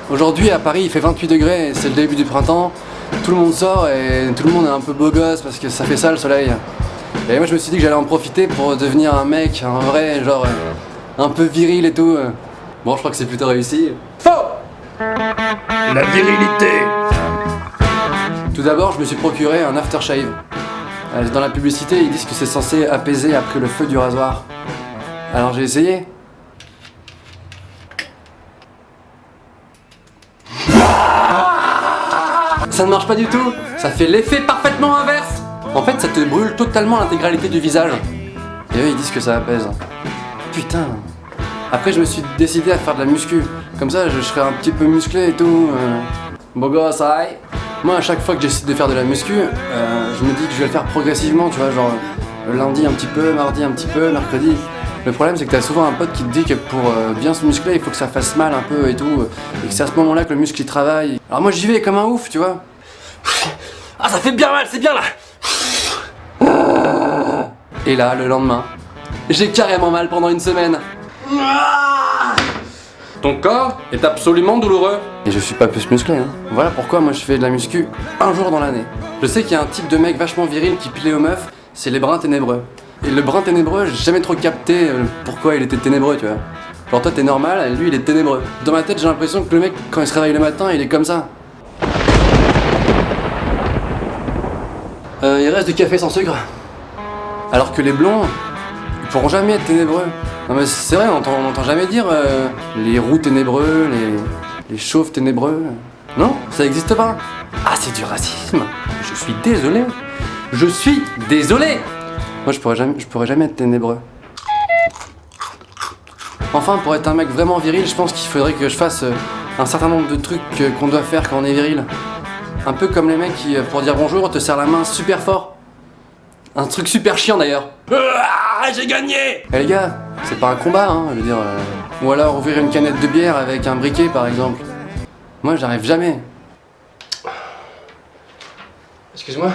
Aujourd'hui à Paris il fait 28 degrés, c'est le début du printemps. Tout le monde sort et tout le monde est un peu beau gosse parce que ça fait ça le soleil. Et moi je me suis dit que j'allais en profiter pour devenir un mec, un vrai, genre un peu viril et tout. Bon, je crois que c'est plutôt réussi. Faux! La virilité. Tout d'abord, je me suis procuré un aftershave. Dans la publicité, ils disent que c'est censé apaiser après le feu du rasoir. Alors j'ai essayé. Ça ne marche pas du tout. Ça fait l'effet parfaitement inverse. En fait, ça te brûle totalement l'intégralité du visage. Et eux, ils disent que ça apaise. Putain. Après, je me suis décidé à faire de la muscu. Comme ça, je serai un petit peu musclé et tout. Beau gosse, aïe. Moi, à chaque fois que j'essaie de faire de la muscu, je me dis que je vais le faire progressivement, tu vois, genre lundi un petit peu, mardi un petit peu, mercredi. Le problème, c'est que t'as souvent un pote qui te dit que pour bien se muscler, il faut que ça fasse mal un peu et tout, et que c'est à ce moment-là que le muscle il travaille. Alors moi, j'y vais comme un ouf, tu vois. Ah, ça fait bien mal, c'est bien là. Et là, le lendemain, j'ai carrément mal pendant une semaine. Ton corps est absolument douloureux. Et je suis pas plus musclé, hein. Voilà pourquoi moi je fais de la muscu un jour dans l'année. Je sais qu'il y a un type de mec vachement viril qui plaît aux meufs, c'est les bruns ténébreux. Et le brun ténébreux, j'ai jamais trop capté pourquoi il était ténébreux, tu vois. Genre toi t'es normal, lui il est ténébreux. Dans ma tête j'ai l'impression que le mec quand il se réveille le matin, il est comme ça. Il reste du café sans sucre. Alors que les blonds, ils pourront jamais être ténébreux. Non mais c'est vrai, on entend jamais dire les roux ténébreux, les chauves ténébreux. Non, ça existe pas. Ah, c'est du racisme. Je suis désolé. Je suis désolé. Moi je pourrais jamais être ténébreux. Enfin, pour être un mec vraiment viril, je pense qu'il faudrait que je fasse un certain nombre de trucs qu'on doit faire quand on est viril. Un peu comme les mecs qui, pour dire bonjour, te serrent la main super fort. Un truc super chiant d'ailleurs. Ah, j'ai gagné. Eh les gars, c'est pas un combat, hein, je veux dire. Ou alors ouvrir une canette de bière avec un briquet par exemple. Moi j'arrive jamais. Excuse-moi,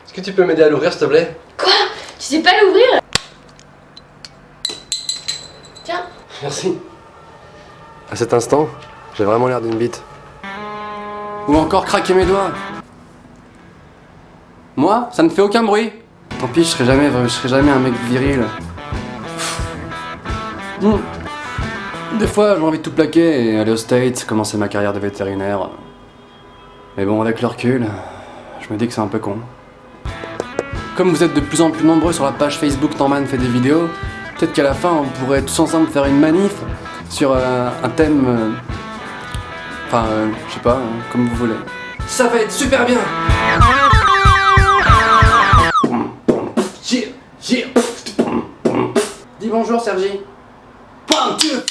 est-ce que tu peux m'aider à l'ouvrir s'il te plaît? Quoi? Tu sais pas l'ouvrir? Tiens. Merci. À cet instant, j'ai vraiment l'air d'une bite. Ou encore craquer mes doigts. Moi, ça ne fait aucun bruit. Tant pis, je serai jamais un mec viril. Des fois, j'ai envie de tout plaquer et aller aux States, commencer ma carrière de vétérinaire. Mais bon, avec le recul, je me dis que c'est un peu con. Comme vous êtes de plus en plus nombreux sur la page Facebook Norman fait des vidéos, peut-être qu'à la fin, on pourrait tous ensemble faire une manif sur un thème... je sais pas, comme vous voulez. Ça va être super bien. Dis bonjour, Sergi. 1, 2,